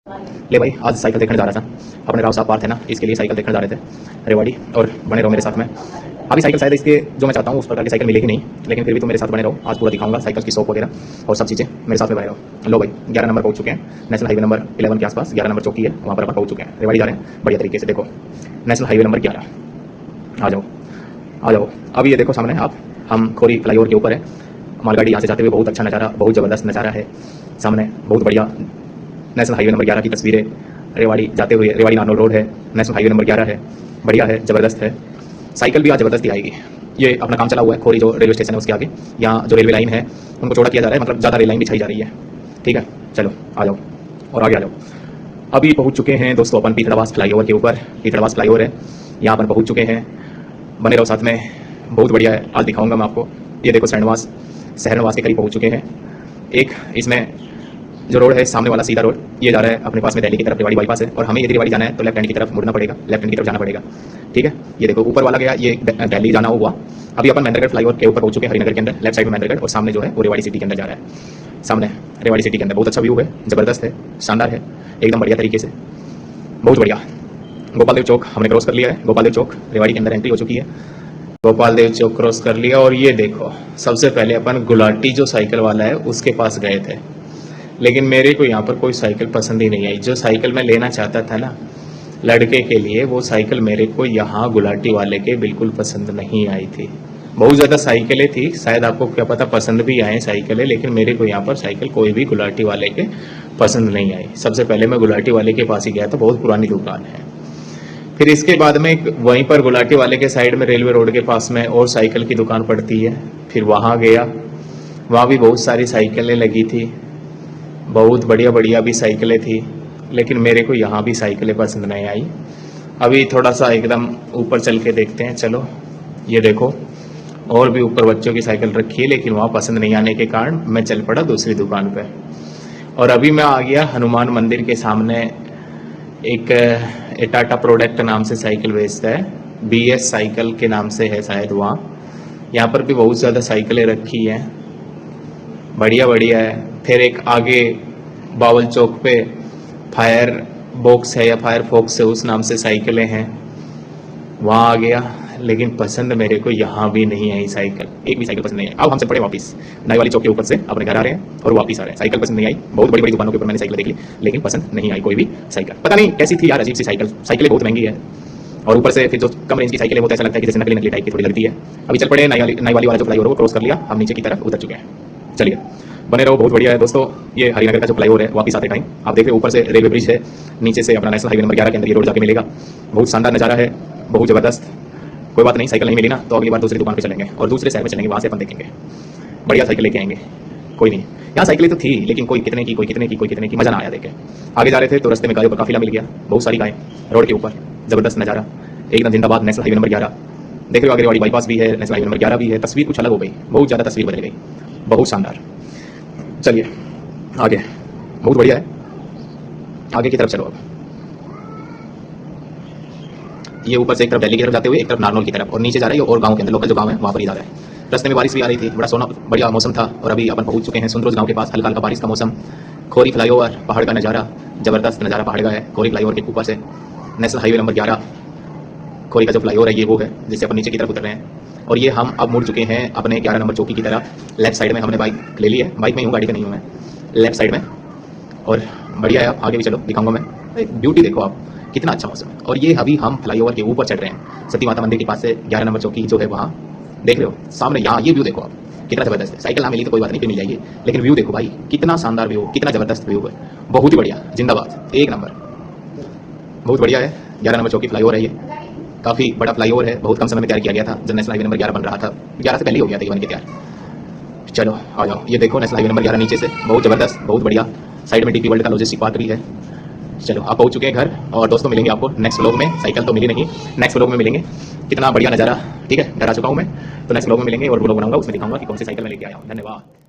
ले भाई, आज साइकिल देखने जा रहा था। अपने राव साहब पार थे ना, इसके लिए साइकिल देखने जा रहे थे रेवाड़ी। और बने रहो मेरे साथ में। अभी साइकिल शायद इसके जो मैं चाहता हूँ उस प्रकार की साइकिल मिलेगी नहीं, लेकिन फिर भी तुम मेरे साथ बने रहो। आज पूरा दिखाऊंगा साइकिल की शॉप वगैरह और सब चीज़ें, मेरे साथ में बने रहो। लो भाई, 11 नंबर पहुंच चुके हैं। नेशनल हाईवे नंबर 11 के आसपास 11 नंबर चौकी है, वहाँ पर अपन पहुंच चुके हैं। रेवाड़ी जा रहे हैं बढ़िया तरीके से। देखो नेशनल हाईवे नंबर 11, आ जाओ आ जाओ। अब ये देखो सामने आप, हम खोरी फ्लाईओवर के ऊपर है। मालगाड़ी यहाँ से जाते हुए बहुत अच्छा नज़ारा, बहुत ज़बरदस्त नज़ारा है। सामने बहुत बढ़िया नेशनल हाईवे नंबर 11 की तस्वीरें। रेवाड़ी जाते हुए, रेवाड़ी नानोल रोड है, नेशनल हाईवे नंबर 11 है। बढ़िया है, ज़बरदस्त है। साइकिल भी आज ज़बरदस्त ही आएगी। ये अपना काम चला हुआ है खोरी जो रेलवे स्टेशन है उसके आगे, यहाँ जो रेलवे लाइन है उनको चौड़ा किया जा रहा है, मतलब ज़्यादा रेल लाइन बिछाई जा रही है। ठीक है, चलो आ जाओ और आगे आ जाओ। अभी पहुँच चुके हैं दोस्तों अपन पीथड़वास फ्लाईओवर के ऊपर। पीथड़वास फ्लाईओवर है, यहाँ अपन पहुँच चुके हैं। बने रहो साथ में, बहुत बढ़िया है। आज दिखाऊंगा मैं आपको। ये देखो शहरनवास के करीब पहुँच चुके हैं। एक इसमें जो रोड है सामने वाला सीधा रोड, ये जा रहा है अपने पास में दिल्ली की तरफ, रेवाड़ी बाईपास है। और हमें यदि रेवाड़ी जाना है तो लेफ्ट हैंड की तरफ मुड़ना पड़ेगा, लेफ्ट हैंड की तरफ जाना पड़ेगा। ठीक है, ये देखो ऊपर वाला गया, ये दिल्ली जाना हुआ। अभी अपन महेंद्रगढ़ फ्लाईओवर के ऊपर पहुंच चुके हैं, हरिनगर के अंदर। लेफ्ट साइड में महेंद्रगढ़ और सामने जो है वो रेवाड़ी सिटी के अंदर जा रहा है। सामने रेवाड़ी सिटी के अंदर बहुत अच्छा व्यू है, जबरदस्त है, शानदार है, एकदम बढ़िया तरीके से, बहुत बढ़िया। गोपाल देव चौक हमने क्रॉस कर लिया है। गोपाल देव चौक रेवाड़ी के अंदर एंट्री हो चुकी है। गोपाल देव चौक क्रॉस कर लिया और ये देखो सबसे पहले अपन गुलाटी जो साइकिल वाला है उसके पास गए थे, लेकिन मेरे को यहाँ पर कोई साइकिल पसंद ही नहीं आई। जो साइकिल मैं लेना चाहता था ना लड़के के लिए, वो साइकिल मेरे को यहाँ गुलाटी वाले के बिल्कुल पसंद नहीं आई थी। बहुत ज़्यादा साइकिलें थी, शायद आपको क्या पता पसंद भी आए साइकिलें, लेकिन मेरे को यहाँ पर साइकिल कोई भी गुलाटी वाले के पसंद नहीं आई। सबसे पहले मैं गुलाटी वाले के पास ही गया था, बहुत पुरानी दुकान है। फिर इसके बाद में वहीं पर गुलाटी वाले के साइड में रेलवे रोड के पास में और साइकिल की दुकान पड़ती है, फिर वहाँ गया। वहाँ भी बहुत सारी साइकिलें लगी थी, बहुत बढ़िया बढ़िया भी साइकिलें थी, लेकिन मेरे को यहाँ भी साइकिलें पसंद नहीं आई। अभी थोड़ा सा एकदम ऊपर चल के देखते हैं। चलो ये देखो और भी ऊपर बच्चों की साइकिल रखी है, लेकिन वहाँ पसंद नहीं आने के कारण मैं चल पड़ा दूसरी दुकान पे। और अभी मैं आ गया हनुमान मंदिर के सामने। एक टाटा प्रोडक्ट नाम से साइकिल बेचता है, BS साइकिल के नाम से है शायद वहाँ। यहाँ पर भी बहुत ज़्यादा साइकिलें रखी हैं, बढ़िया बढ़िया है। फिर एक आगे बावल चौक पे फायर बॉक्स है या फायर फॉक्स है, उस नाम से साइकिलें हैं, वहाँ आ गया। लेकिन पसंद मेरे को यहाँ भी नहीं आई साइकिल, एक भी साइकिल पसंद नहीं आई। अब हम चल पड़े वापस नई वाली चौक के ऊपर से अपने घर आ रहे हैं और वापस आ रहे हैं। साइकिल पसंद नहीं आई, बहुत बड़ी बड़ी दुकानों के ऊपर मैंने साइकिल देख ली, लेकिन पसंद नहीं आई कोई भी साइकिल। पता नहीं कैसी थी यार, अजीब सी साइकिल। साइकिलें बहुत महंगी है और ऊपर से फिर जो कम रेंज की साइकिल है वो ऐसा लगता है कि जैसे नकली नकली टाइप की थोड़ी लगती है। अभी चल पड़े नई वाली वाला जो फ्लाईओवर वो क्रॉस कर लिया, हम नीचे की तरफ उतर चुके हैं। चलिए बने रहो, बहुत बढ़िया है दोस्तों। ये हरिनगर का जो फ्लाईओवर है वापस आते टाइम आप देख रहे हो ऊपर से रेलवे ब्रिज है, नीचे से अपना नेशनल हाईवे नंबर 11 के अंदर ये रोड जाके मिलेगा। बहुत शानदार नज़ारा है, बहुत ज़बरदस्त। कोई बात नहीं, साइकिल नहीं मिली ना तो अगली बार दूसरी दुकान पे चलेंगे और दूसरे शहर में चलेंगे, वहाँ से अपन देखेंगे, बढ़िया साइकिल लेके आएंगे। कोई नहीं, यहाँ साइकिलें तो थी लेकिन कोई कितने की, कोई कितने की, कोई कितने की, मजा ना आया देखे। आगे जा रहे थे तो रास्ते में गायों का काफिला मिल गया, बहुत सारी गायें रोड के ऊपर, जबरदस्त नज़ारा, एकदम जिंदाबाद। नेशनल हाईवे नंबर 11 देख रहे हो, आगे रेवाड़ी बाईपास भी है, नेशनल हाईवे नंबर 11 भी है। तस्वीर कुछ अलग हो गई, बहुत ज़्यादा तस्वीर बदल गई, बहुत शानदार। चलिए आगे, बहुत बढ़िया है, आगे की तरफ चलो। अब ये ऊपर से एक तरफ दिल्ली की तरफ जाते हुए एक तरफ नारनौल की तरफ, और नीचे जा रहा है और गांव के अंदर लोकल जो गांव है वहाँ पर ही जा रहा है। रास्ते में बारिश भी आ रही थी, बड़ा सोना बढ़िया मौसम था। और अभी अपन पहुंच चुके हैं सुंदरोज गांव के पास, हल्का हल्का बारिश का मौसम। खोरी फ्लाईओवर, पहाड़ का नज़ारा, जबरदस्त नज़ारा पहाड़ का है। खोरी फ्लाईओवर के ऊपर से नेशनल हाईवे नंबर 11 खोरी का जो फ्लाईओवर है ये वो है जिससे अपन नीचे की तरफ उतर रहे हैं। और ये हम अब मुड़ चुके हैं अपने 11 नंबर चौकी की तरफ। लेफ्ट साइड में हमने बाइक ले ली है, बाइक में ही हूँ, गाड़ी का नहीं हूँ मैं, लेफ्ट साइड में। और बढ़िया है, आगे भी चलो दिखाऊंगा मैं। ब्यूटी देखो आप, कितना अच्छा मौसम है। और ये अभी हम फ्लाईओवर के ऊपर चढ़ रहे हैं, सती माता मंदिर के पास से 11 नंबर चौकी जो है वहाँ देख रहे हो सामने। यहाँ ये व्यू देखो आप, कितना जबरदस्त है। साइकिल ना मिली तो कोई बात नहीं, फिर मिल जाएगी, लेकिन व्यू देखो भाई, कितना शानदार व्यू, कितना जबरदस्त व्यू है, बहुत ही बढ़िया, जिंदाबाद, एक नंबर, बहुत बढ़िया है। 11 नंबर चौकी फ्लाईओवर है, ये काफ़ी बड़ा फ्लाईओवर है, बहुत कम समय में तैयार किया गया था। जब नेशनल हाईवे नंबर 11 बन रहा था, 11 से पहले ही हो गया था ये बन के तैयार। चलो आ जाओ, ये देखो नेशनल हाईवे नंबर 11 नीचे से, बहुत जबरदस्त, बहुत बढ़िया। साइड में DP वर्ल्ड का लॉजिस्टिक पार्क भी है। चलो आप पहुंच चुके हैं घर, और दोस्तों मिलेंगे आपको नेक्स्ट व्लॉग में। साइकिल तो मिली नहीं, नेक्स्ट व्लॉग में मिलेंगे। कितना बढ़िया नज़ारा, ठीक है, घर आ चुका हूँ मैं, तो नेक्स्ट व्लॉग में मिलेंगे और व्लॉग बनाऊंगा, उसमें दिखाऊंगा कि कौन सी साइकिल मैं लेके आया हूँ। धन्यवाद।